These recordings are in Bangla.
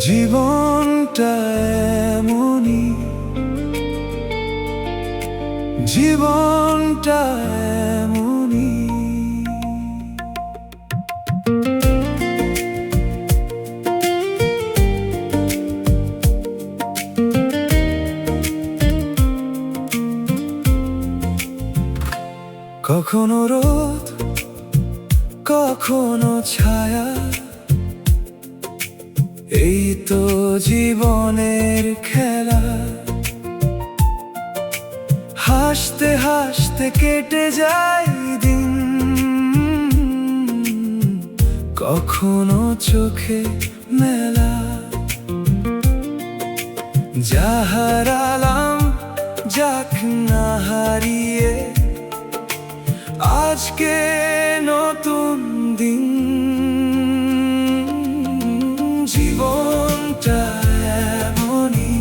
জীবনটা এমনই, জীবনটা এমনই। কখনো রোদ, কখনো ছায়া, এই তো জীবনের খেলা। হাসতে হাসতে কেটে যায় দিন, কখনো চোখে মেলা। যা হারালাম যাক না হারিয়ে, আজকে নতুন দিন। জীবনটা এমনই,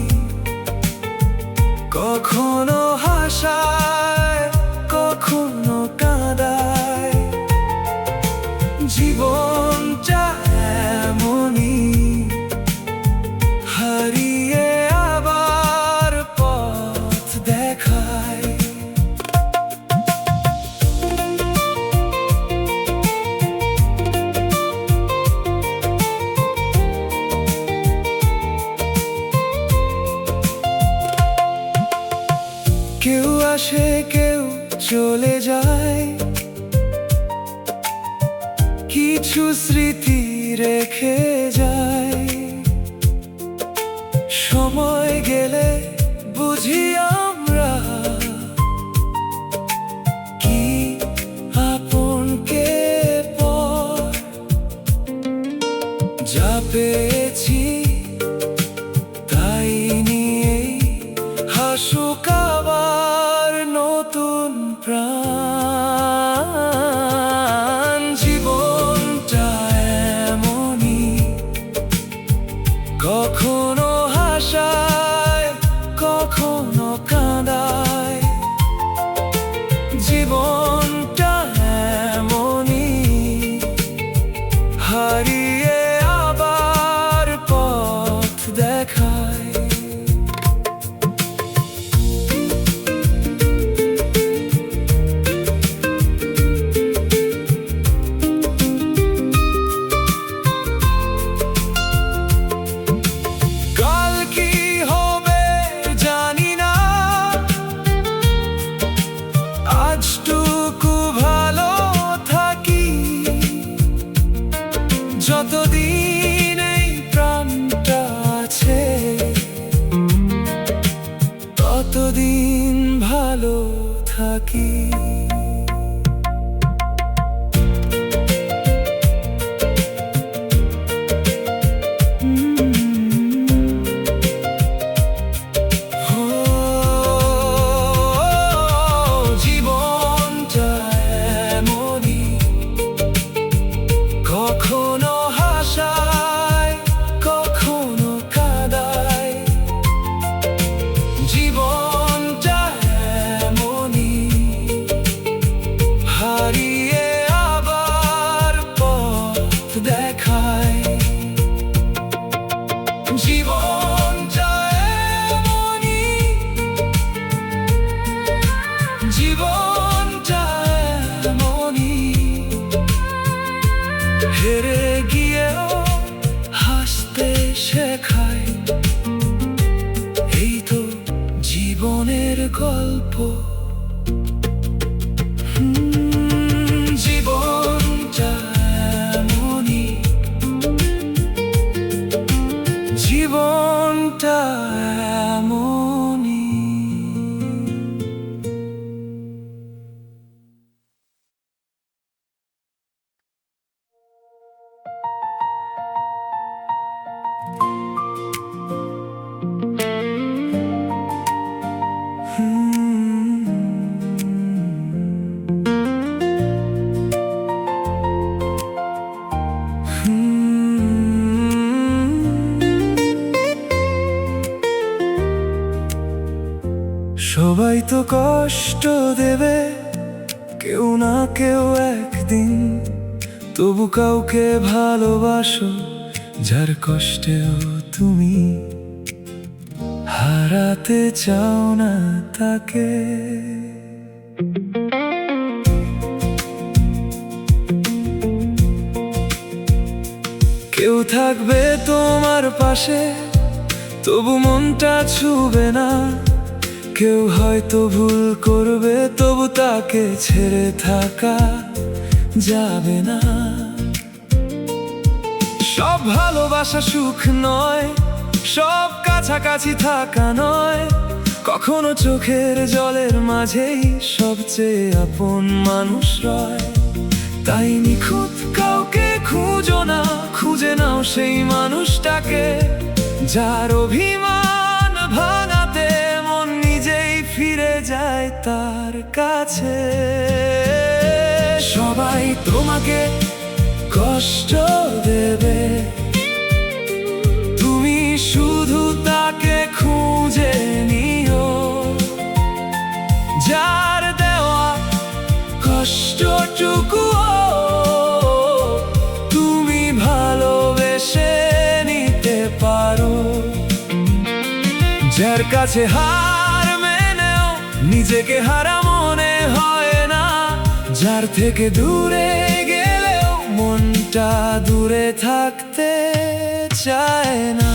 কখনো হাসায়, কখনো কাঁদায়। জীবনটা এমনই, হারিয়ে আবার পথ দেখায়। কেউ আসে কেউ চলে যায়, কিছু স্মৃতি রেখে যায়। সময় গেলে বুঝি আমরা কি আপন কে পর। যা পেয়েছি তাই নিয়েই হাসুক আবার নতুন প্রাণ। জীবনটা এমনই, কখনো হাসায়, কখনো কাঁদায়। জীবনটা এমনই, হারিয়ে আবার পথ দেখায়। যতদিন এই প্রাণটা আছে, ততদিন ভালো থাকি। জীবনটা এমনই, কখনো হাসায়, কখনো কাঁদায়। জীবনটা এমনই, হারিয়ে আবার পথ দেখায়। জীবনটা এমনই, জীবনটা এমনই, হেরে গিয়েও হাসতে শেখায়। এই তো জীবনের গল্প। জীবনটা এমনই, জীবনটা এমনই। সবাই তো কষ্ট দেবে, কেউ না কেউ একদিন তবু কাউকে ভালোবাসো, যার কষ্টেও তুমি হারাতে চাও না তাকে। কেউ থাকবে তোমার পাশে তবু মনটা ছুবে না, কেউ হয়তো ভুল করবে তবু তাকে ছেড়ে থাকা যাবে না। সব ভালোবাসা সুখ নয়, সব কাছাকাছি থাকা নয়, কখনো চোখের জলের মাঝেই সবচেয়ে আপন মানুষ রয়। তাই নিখুঁত কাউকে খুঁজো না, খুঁজে নাও সেই মানুষটাকে, যার অভিমান ভাঙাতে মন নিজেই ফিরে যায় তার কাছে। সবাই তোমাকে কষ্ট দেবে, তুমি শুধু তাকে খুঁজে নিও, যার দেওয়া কষ্টটুকু তুমি ভালোবেসে নিতে পারো। যার কাছে হার মেনেও নিজেকে হারা মনে হয় না, যার থেকে দূরে গেলেও মনটা দূরে থাকতে চায় না।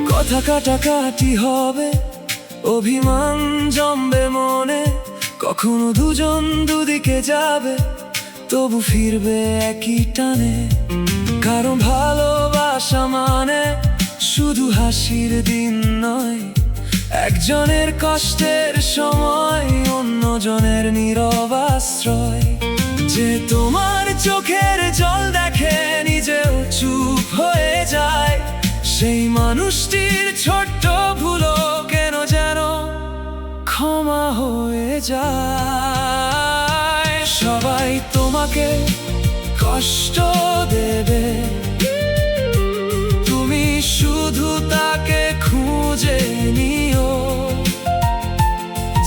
কথা কাটাকাটি হবে, অভিমান জমবে মনে, কখনো দুজন দুদিকে যাবে তবু ফিরবে একই টানে। কারণ ভালোবাসা মানে শুধু হাসির দিন নয়, একজনের কষ্টের সময় অন্যজনের নীরব আশ্রয়। যে তোমার চোখের জল দেখে নিজেও চুপ হয়ে যায়, সেই মানুষটির ছোট্ট ভুলও কেন যেন ক্ষমা হয়ে যায়। সবাই তোমাকে কষ্ট দেবে, তুমি শুধু তাকে খুঁজে নিও,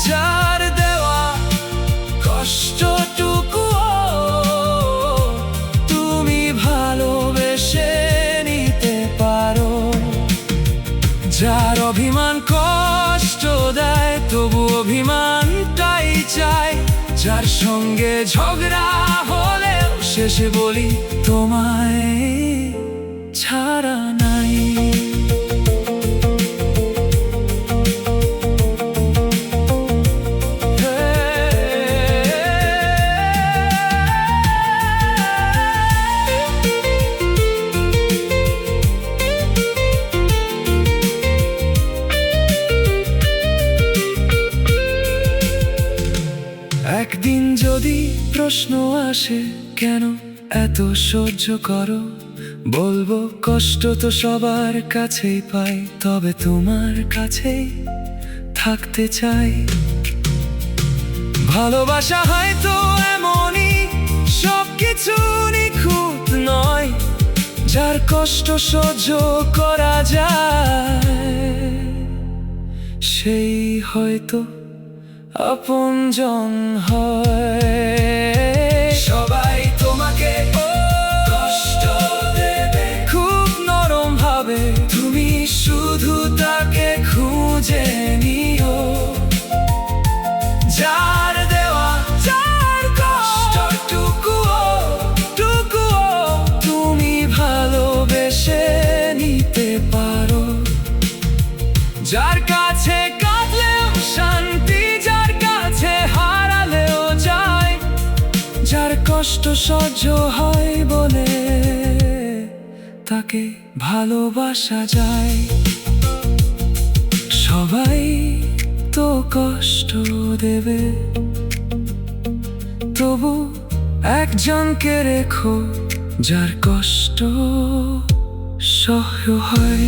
যার দেওয়া কষ্টটুকু তুমি ভালোবেসে নিতে পারো। যার অভিমান কষ্ট দেয় তবু অভিমানটাই চায়, যার সঙ্গে ঝগড়া হলেও শেষে বলি তোমায় ছাড়া নাই। একদিন যদি প্রশ্ন আসে কেন এত সহ্য করো, বলবো কষ্ট তো সবার কাছেই পাই, তবে তোমার কাছেই থাকতে চাই। ভালোবাসা হয়তো এমনই, সবকিছু নিখুঁত নয়, যার কষ্ট সহ্য করা যায় সেই হয়তো আপনজন হয়। সবাই তোমাকে কষ্ট দেবে খুব নরম ভাবে, তুমি শুধু তাকে খুঁজে নিও, যার দেওয়া যার কষ্টটুকু তুমি ভালোবেসে নিতে পারো। যার কাছে কাঁদলেও শান্তি, যার কাছে হারালেও যায়, যার কষ্ট সহ্য হয় বলে তাকে ভালোবাসা যায়। সবাই তো কষ্ট দেবে, তবু একজনকে রেখো, যার কষ্ট সহ্য হয়।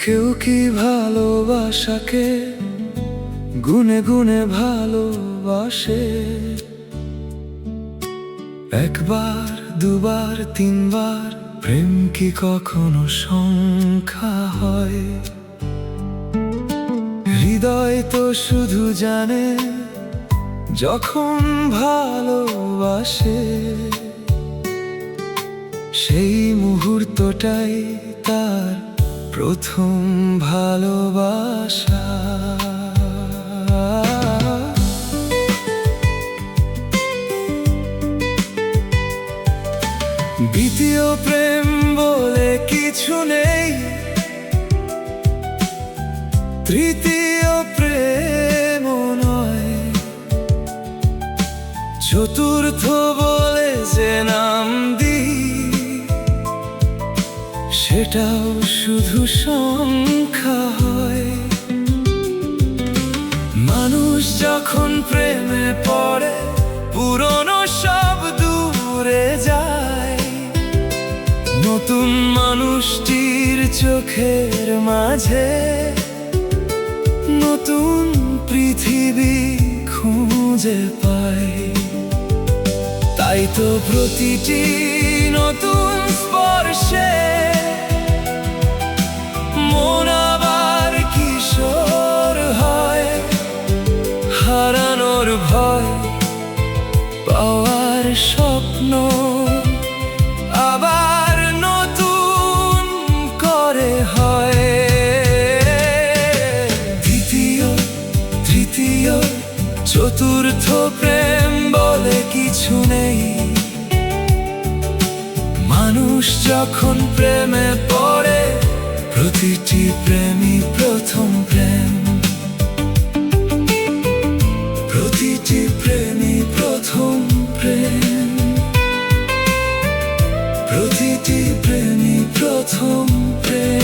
কেউ কি ভালোবাসাকে গুনে গুনে ভালোবাসে? একবার, দুবার, তিনবার, প্রেম কি কখনো সংখ্যা হয়? হৃদয় তো শুধু জানে যখন ভালোবাসে, সেই মুহূর্তটাই তার প্রথম ভালোবাসা। দ্বিতীয় প্রেম বলে কিছু নেই, তৃতীয় প্রেম নয়, চতুর্থ বলে যে নাম দিই সেটাও শুধু সংখ্যা হয়। মানুষ যখন প্রেমে পড়ে পুরনো সব দূরে যায়, নতুন মানুষটির চোখের মাঝে নতুন পৃথিবী খুঁজে পায়। তাই তো প্রতিটি নতুন স্পর্শে মন আবার কিশোর হয়। হারানোর ভয়, পাওয়ার স্বপ্ন আবার নতুন করে হয়। দ্বিতীয়, তৃতীয়, চতুর্থ প্রেম বলে কিছু নেই। মানুষ যখন প্রেমে পড়ে প্রতিটি প্রেমই প্রথম প্রেম, প্রতিটি প্রেমই প্রথম প্রেম, প্রতিটি প্রেমই প্রথম প্রেম।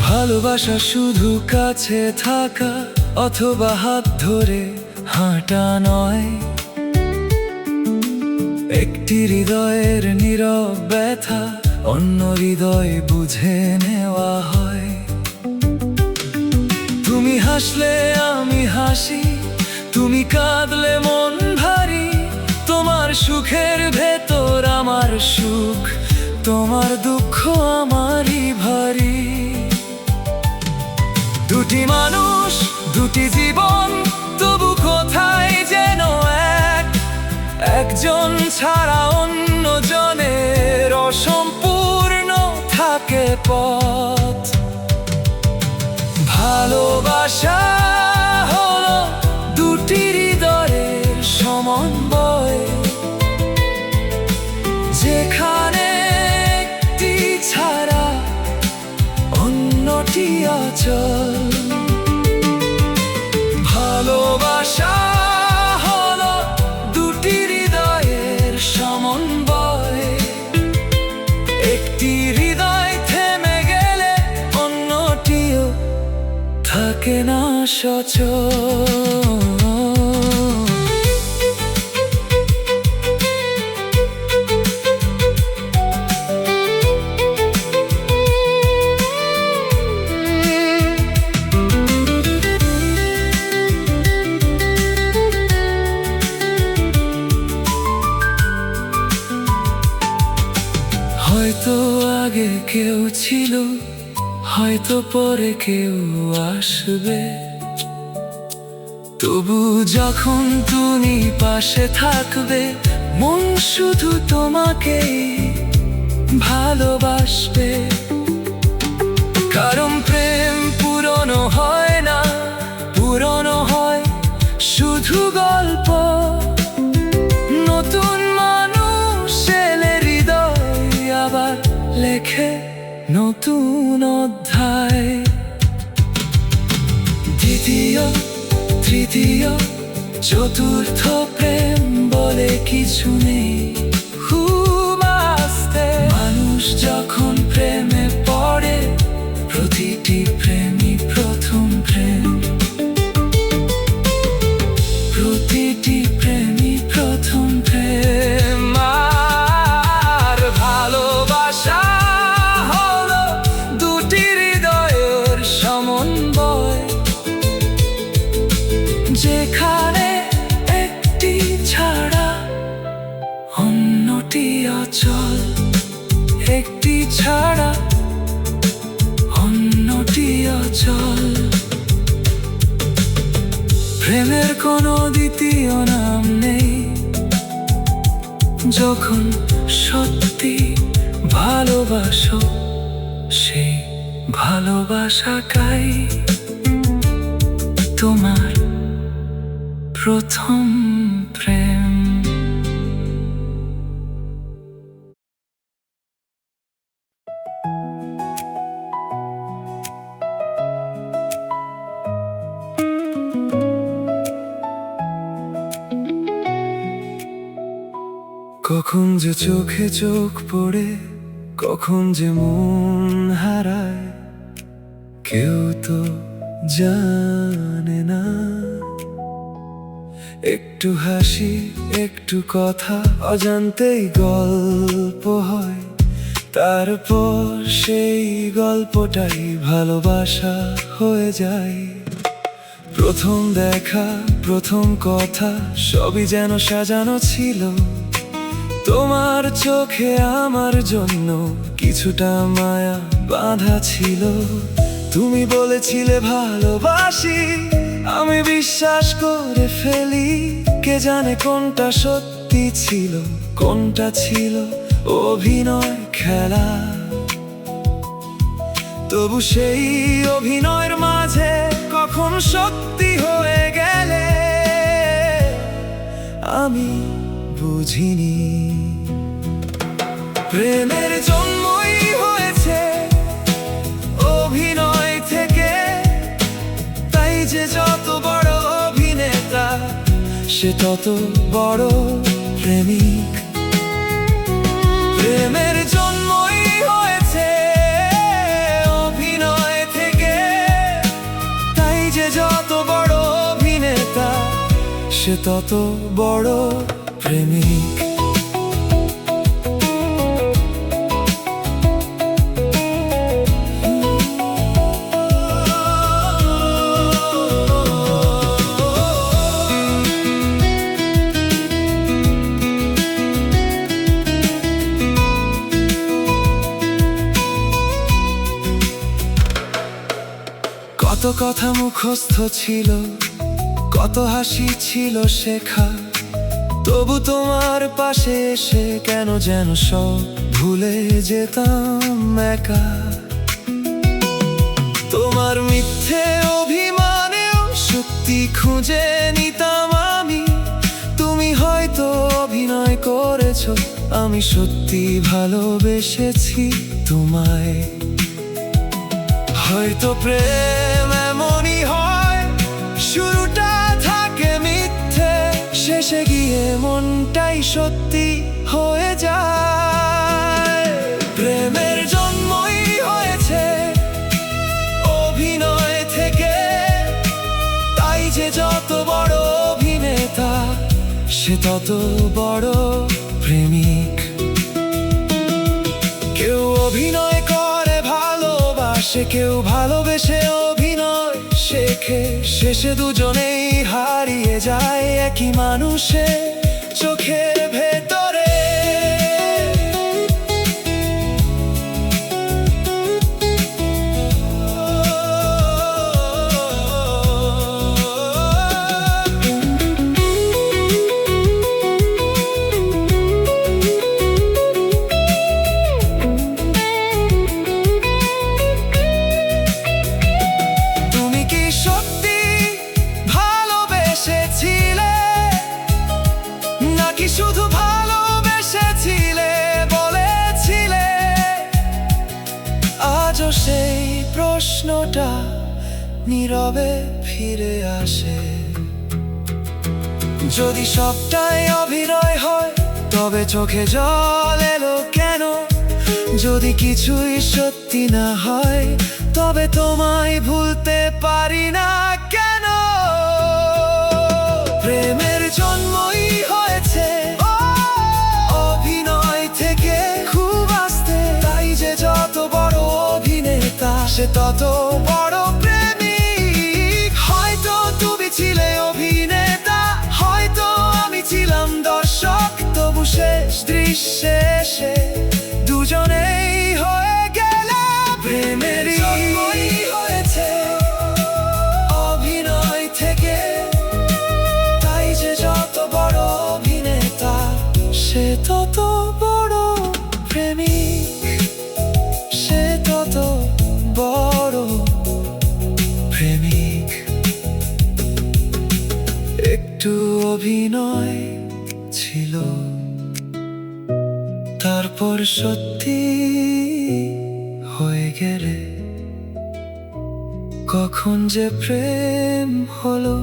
ভালোবাসা শুধু কাছে থাকা অথবা হাত ধরে হাঁটা নয়, একটি হৃদয়ের নীরব ব্যথা অন্য হৃদয় বুঝে নেওয়া হয়। তুমি হাসলে আমি হাসি, তুমি কাঁদলে মন ভারী, তোমার সুখের ভেতর আমার সুখ, তোমার দুঃখ আমারই ভারী। দুটি মানুষ, দুটি জীবন, তবু কোথায় যেন একজন ছাড়া অন্য জনের অসম্পূর্ণ থাকে পথ। ভালোবাসা হলো দুটি হৃদয়ের সমন্বয়, যেখানে একটি ছাড়া অন্যটি অচল। ভালোবাসা হলো দুটি হৃদয়ের সমন্বয়, একটি হৃদয় থেমে গেলে অন্যটিও থাকে না সচল। হয়তো আগে কেউ ছিল, হয়তো পরে কেউ আসবে, তবু যখন তুমি পাশে থাকবে মন শুধু তোমাকেই ভালোবাসবে। কারণ প্রেম পুরনো হয় না, পুরনো হয় শুধু গল্প। নতুন মানুষ এলে হৃদয় আবার লেখে নতুন অধ্যায়। চতুর্থ প্রেম বলে কিছু নেই, খুব আস্তে মানুষ যখন প্রেমে পড়ে, প্রতিটি প্রেমই প্রথম প্রেম, প্রতিটি প্রেমই প্রথম প্রেম। আর ভালোবাসা হলো দুটি হৃদয়ের সমন্বয়, যেখানে একটি ছাড়া অন্যটি অচল, একটি ছাড়া অন্যটি অচল। প্রেমের কোনো দ্বিতীয় নাম নেই, যখন সত্যি ভালোবাসো সেই ভালোবাসাটাই তোমার প্রথম প্রেম। কখন যে চোখে চোখ পড়ে, কখন যে মন হারায়, কেউ তো জানে না। একটু হাসি, একটু কথা, অজান্তেই গল্প হয়, তারপর সেই গল্পটাই ভালোবাসা হয়ে যায়। প্রথম দেখা, প্রথম কথা, সবই যেন সাজানো ছিল। তোমার চোখে আমার জন্য কিছুটা মায়া বাঁধা ছিল। তুমি বলেছিলে ভালোবাসি, আমি বিশ্বাস করে ফেলি। কে জানে কোনটা সত্যি ছিল, কোনটা ছিল অভিনয় খেলা। তবু সেই অভিনয়ের মাঝে কখন সত্যি হয়ে গেলে আমি বুঝিনি। প্রেমের জন্মই হয়েছে অভিনয় থেকে, তাই যে যত বড় অভিনেতা সে তত বড় প্রেমিক। প্রেমের জন্মই হয়েছে অভিনয় থেকে, তাই যে যত বড় অভিনেতা সে তত বড় প্রেমিক। কত কথা মুখস্থ ছিল, কত হাসি ছিল শেখা, তবু তোমার পাশে এসে কেন যেন সব ভুলে যেতাম একা। তোমার মিথ্যে অভিমানেও শক্তি খুঁজে নিতাম আমি। তুমি হয়তো অভিনয় করেছো, আমি সত্যি ভালোবেসেছি তোমায়। হয়তো প্রেম এমনই হয়, শুরুটা থাকে মিথ্যে, শেষে গিয়ে মনটাই সত্যি হয়ে যায়। প্রেমের জন্মই হয়েছে অভিনয় থেকে, তাই যে যত বড় অভিনেতা সে তত বড় প্রেমিক। কেউ অভিনয় করে ভালোবাসে, কেউ ভালোবেসে অভিনয় শেখে, শেষে দুজনেই হারিয়ে যায় একই মানুষের চোখের ভেতরে। শুধু ভালোবেসেছিলে বলেছিলে, আজও সেই প্রশ্নটা নীরবে ফিরে আসে। যদি সবটাই অভিনয় হয় তবে চোখে জল এলো কেন? যদি কিছুই সত্যি না হয় তবে তোমায় ভুলতে পারি না কেন? প্রেমের জন্মই হয়েছে অভিনয় থেকে খুব আস্তে, তাই যে যত বড় অভিনেতা সে তত বড় প্রেমিক। হয়তো তুমি ছিলে অভিনেতা, হয়তো আমি ছিলাম দর্শক, তবু শেষ দৃশ্যে এসে দুজনেই হয়ে গেলে প্রেমের জন্মই হয়েছে অভিনয় থেকে, তাই যে যত বড় অভিনেতা সে তত বড় প্রেমিক, সে তত বড় প্রেমিক। একটু অভিনয় ছিল, তারপর সত্যি হয়ে গেলে কখন যে প্রেম হলো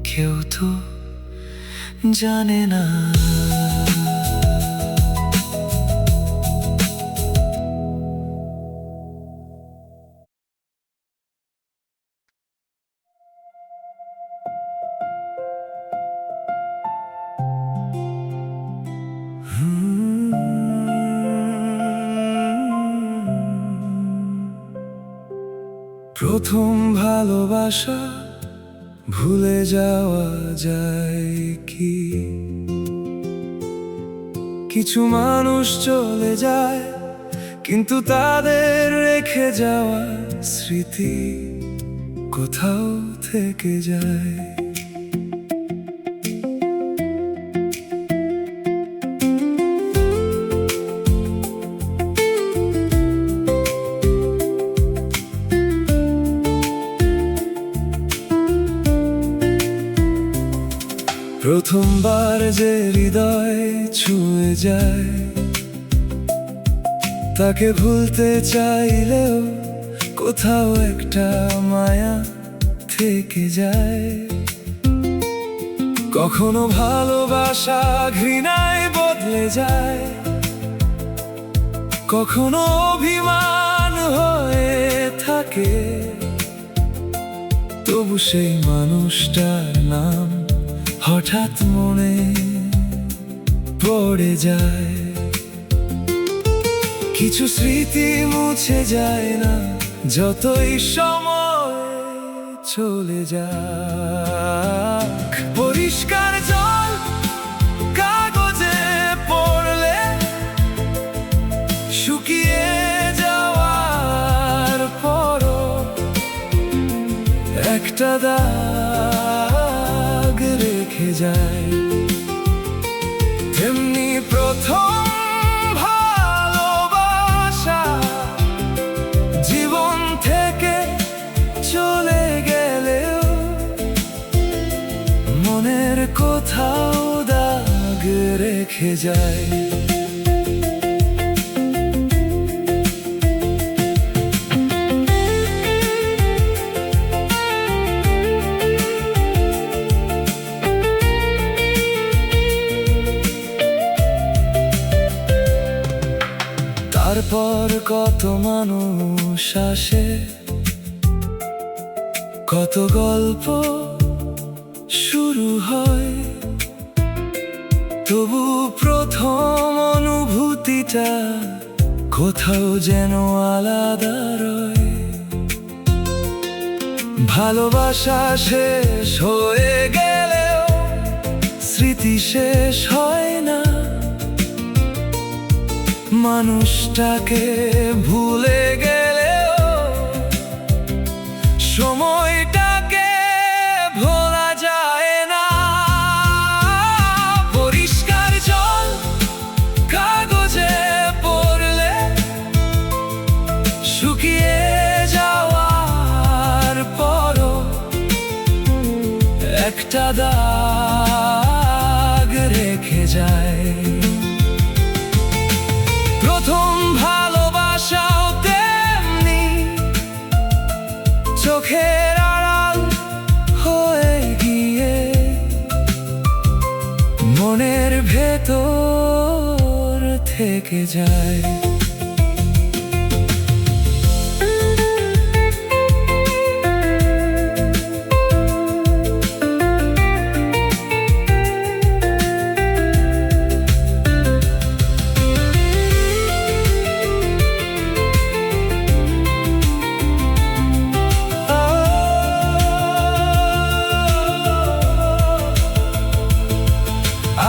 কেউ তো জানে না। প্রথম ভালোবাসা ভুলে যাওয়া যায় কি? কিছু মানুষ চলে যায় কিন্তু তাদের রেখে যাওয়া স্মৃতি কোথাও থেকে যায়। প্রথমবার যে হৃদয় ছুঁয়ে যায় তাকে ভুলতে চাইলেও কোথাও একটা মায়া থেকে যায়। কখনো ভালোবাসা ঘৃণায় বদলে যায়, কখনো অভিমান হয়ে থাকে, তবু সেই মানুষটার নাম হঠাৎ মনে পড়ে যায়। কিছু স্মৃতি মুছে যায় না যতই সময় চলে যাক। পরিষ্কার জল কাগজে পড়লে শুকিয়ে যাওয়ার পরও একটা দাগ রেখে যায়, তেমনি প্রথম ভালোবাসা জীবন থেকে চলে গেলেও মনের কোথাও দাগ রেখে যায়। তারপর কত মানুষ আসে, কত গল্প শুরু হয়, তবু প্রথম অনুভূতিটা কোথাও যেন আলাদা রয়। ভালোবাসা শেষ হয়ে গেলেও স্মৃতি শেষ হয় না, মানুষটাকে ভুলে গেলেও সময়টাকে ভোলা যায় না। পরিষ্কার জল কাগজে পড়লে শুকিয়ে যাওয়ার পরও একটা দাগ রেখে যায়। প্রথম ভালোবাসাও তেমনি চোখের আড়াল হয়ে গিয়ে ভেতর থেকে যায়।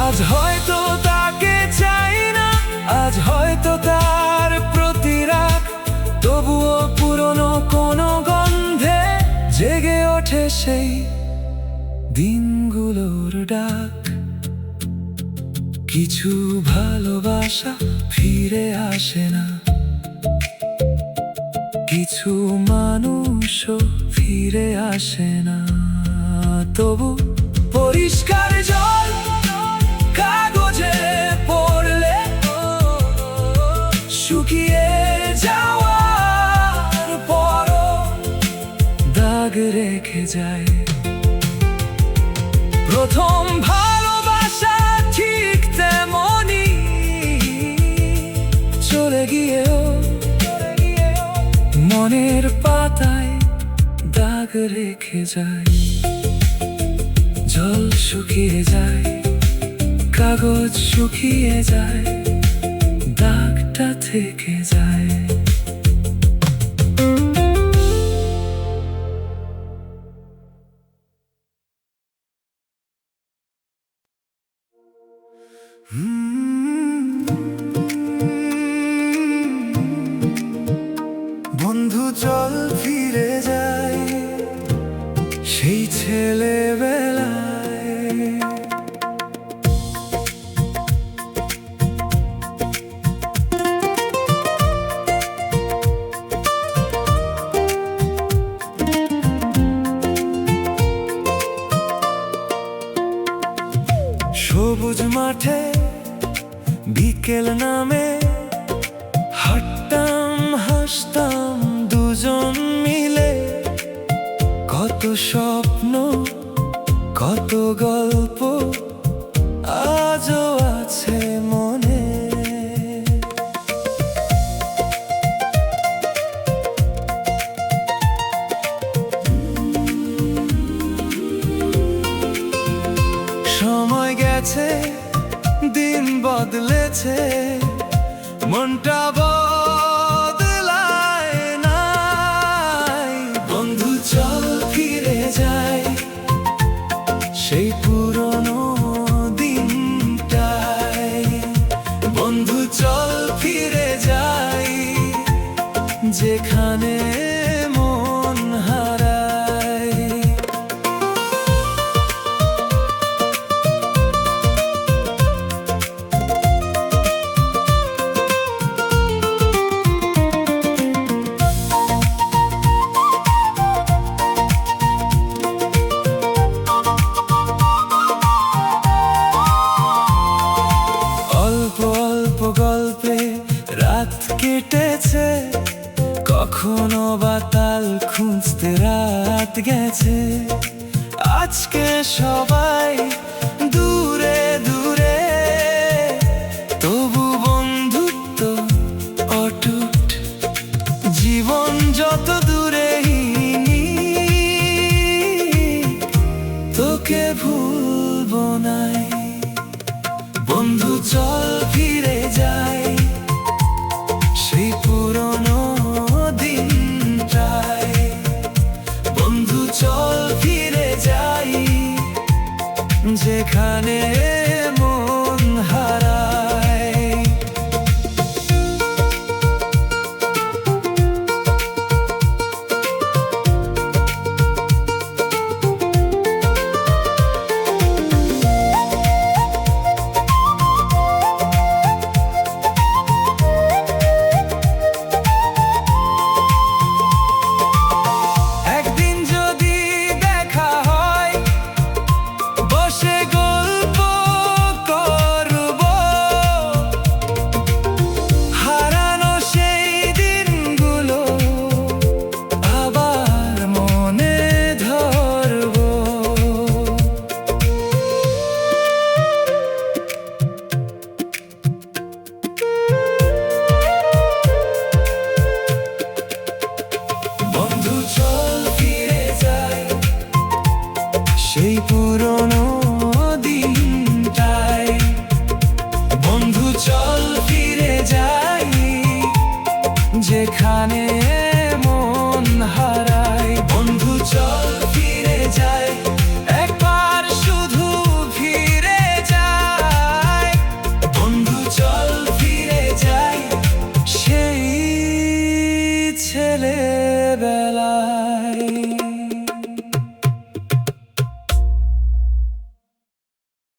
আজ হয়তো তাকে চাই না, আজ হয়তো তার প্রতি রাগ, তবুও পুরনো কোনো গন্ধে জেগে ওঠে সেই দিনগুলোর ডাক। কিছু ভালোবাসা ফিরে আসে না, কিছু মানুষও ফিরে আসে না, তবু পরিষ্কার জল কাগজে পড়লে শুকিয়ে যাওয়ার পরও দাগ রেখে যায়। প্রথম ভালোবাসা ঠিক তেমনি, চলে গিয়েও মনের পাতায় দাগ রেখে যায়। জল শুকিয়ে যায়, কাগজ শুকিয়ে যায়, দাগটা থেকে যায়। বন্ধু চল ফিরে যাই সেই ছেলেবেলায়। সবুজ মাঠে বিকেল নামে হাঁটতাম, হাসতাম দুজন মিলে। কত স্বপ্ন, কত গল্প আজও আছে মনে। সময় গেছে, দিন বদলেছে, মনটা বদলায় নাই। বন্ধু চল ফিরে যাই সেই পুরনো দিনটায়। বন্ধু চল ফিরে যাই যেখানে মন হারায়। গল্পে রাত কেটেছে, কখনো বা তাল খুঁজতে রাত গেছে। আজকে সবাই দূরে দূরে, তবু বন্ধুত্ব অটুট। জীবন যত দূরেই নিক, তোকে ভুলবো নাই। বন্ধু চল ফিরে যাই সেই পুরনো দিনটায়। বন্ধু চল ফিরে যাই যেখানে